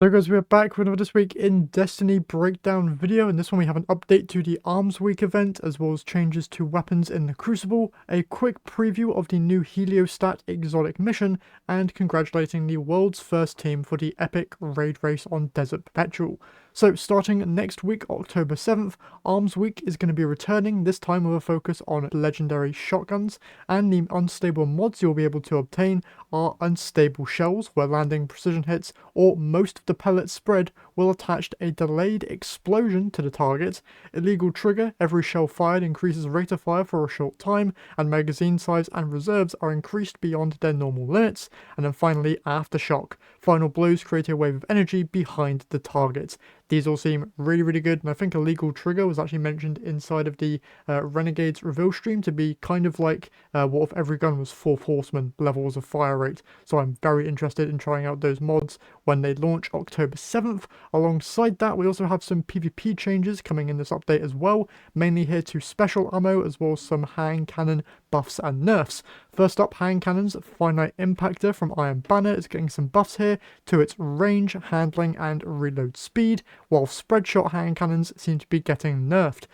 So guys, we are back with another This Week in Destiny breakdown video. In this one we have an update to the Arms Week event, as well as changes to weapons in the Crucible, a quick preview of the new Heliostat exotic mission, and congratulating the world's first team for the epic raid race on Desert Perpetual. So starting next week, October 7th, Arms Week is going to be returning, this time with a focus on legendary shotguns, and the unstable mods you'll be able to obtain are unstable shells, where landing precision hits or most of the pellets spread will attach a delayed explosion to the target. Illegal trigger, every shell fired increases rate of fire for a short time, and magazine size and reserves are increased beyond their normal limits. And then finally, aftershock. Final blows create a wave of energy behind the target. These all seem really good, and I think illegal trigger was actually mentioned inside of the Renegades reveal stream to be kind of like what if every gun was 4 horseman levels of fire rate. So I'm very interested in trying out those mods when they launch October 7th. Alongside that, we also have some PvP changes coming in this update as well, mainly here to special ammo as well as some hand cannon buffs and nerfs. First up, hand cannons. Finite Impactor from Iron Banner is getting some buffs here to its range, handling and reload speed, while spread shot hand cannons seem to be getting nerfed.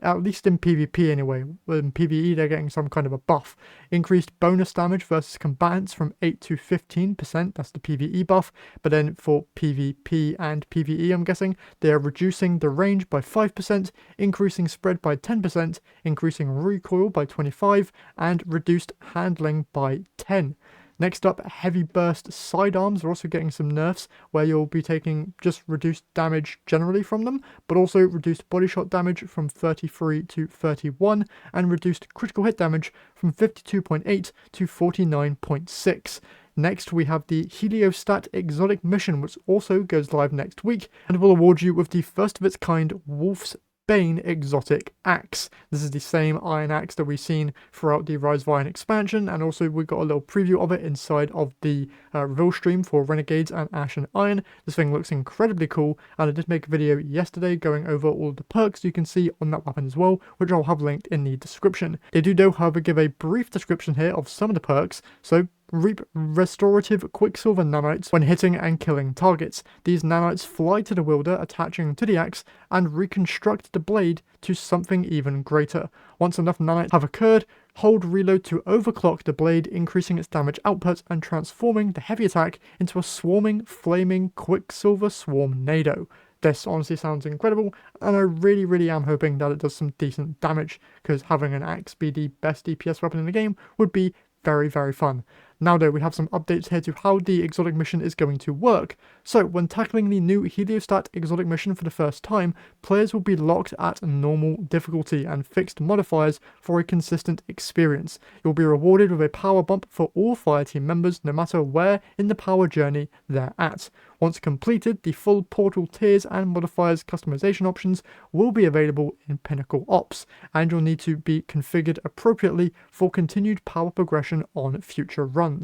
At least in PvP anyway. In PvE they're getting some kind of a buff. Increased bonus damage versus combatants from 8 to 15%, that's the PvE buff, but then for PvP and PvE I'm guessing, they are reducing the range by 5%, increasing spread by 10%, increasing recoil by 25%, and reduced handling by 10%. Next up, heavy burst sidearms are also getting some nerfs, where you'll be taking just reduced damage generally from them, but also reduced body shot damage from 33 to 31, and reduced critical hit damage from 52.8 to 49.6. Next, we have the Heliostat exotic mission, which also goes live next week, and will award you with the first of its kind Wolf's Bane exotic axe. This is the same iron axe that we've seen throughout the Rise of Iron expansion, and also we got a little preview of it inside of the reveal stream for Renegades and Ashen Iron. This thing looks incredibly cool, and I did make a video yesterday going over all the perks you can see on that weapon as well, which I'll have linked in the description. They do though, however, give a brief description here of some of the perks, so reap restorative quicksilver nanites when hitting and killing targets. These nanites fly to the wielder, attaching to the axe, and reconstruct the blade to something even greater. Once enough nanites have occurred, hold reload to overclock the blade, increasing its damage output and transforming the heavy attack into a swarming, flaming quicksilver swarmnado. This honestly sounds incredible, and I really am hoping that it does some decent damage, because having an axe be the best DPS weapon in the game would be very fun. Now though, we have some updates here to how the exotic mission is going to work. So when tackling the new Heliostat exotic mission for the first time, players will be locked at normal difficulty and fixed modifiers for a consistent experience. You'll be rewarded with a power bump for all fireteam members, no matter where in the power journey they're at. Once completed, the full portal tiers and modifiers customization options will be available in Pinnacle Ops, and you'll need to be configured appropriately for continued power progression on future runs.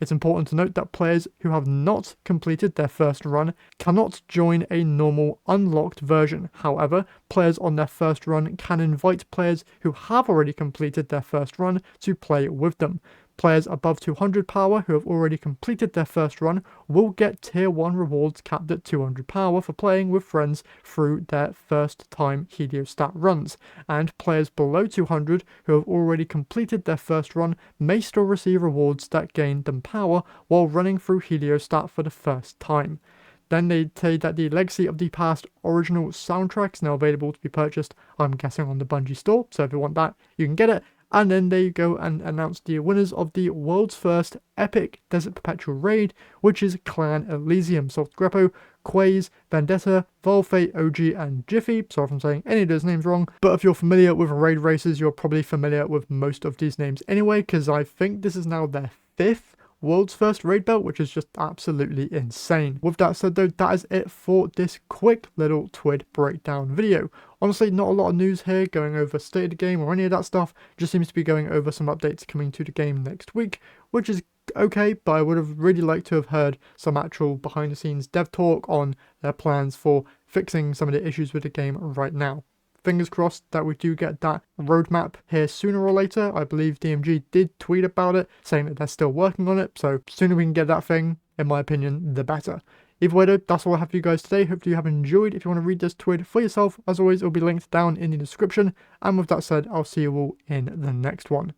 It's important to note that players who have not completed their first run cannot join a normal unlocked version. However, players on their first run can invite players who have already completed their first run to play with them. Players above 200 power who have already completed their first run will get tier 1 rewards capped at 200 power for playing with friends through their first time Heliostat runs, and players below 200 who have already completed their first run may still receive rewards that gain them power while running through Heliostat for the first time. Then they say that the Legacy of the Past original soundtrack is now available to be purchased, I'm guessing on the Bungie store, so if you want that, you can get it. And then they go and announce the winners of the world's first epic Desert Perpetual raid, which is Clan Elysium. Soft Greppo, Quaze, Vendetta, Volfate, OG, and Jiffy. Sorry if I'm saying any of those names wrong, but if you're familiar with raid races, you're probably familiar with most of these names anyway, because I think this is now their 5th world's first raid belt, which is just absolutely insane. With that said though, that is it for this quick little TWID breakdown video. Honestly, not a lot of news here going over state of the game or any of that stuff, just seems to be going over some updates coming to the game next week, which is okay, but I would have really liked to have heard some actual behind the scenes dev talk on their plans for fixing some of the issues with the game right now. Fingers crossed that we do get that roadmap here sooner or later. I believe DMG did tweet about it, saying that they're still working on it, so sooner we can get that thing, in my opinion, the better. Either way though, that's all I have for you guys today. Hopefully you have enjoyed. If you want to read this TWID for yourself, as always, it will be linked down in the description. And with that said, I'll see you all in the next one.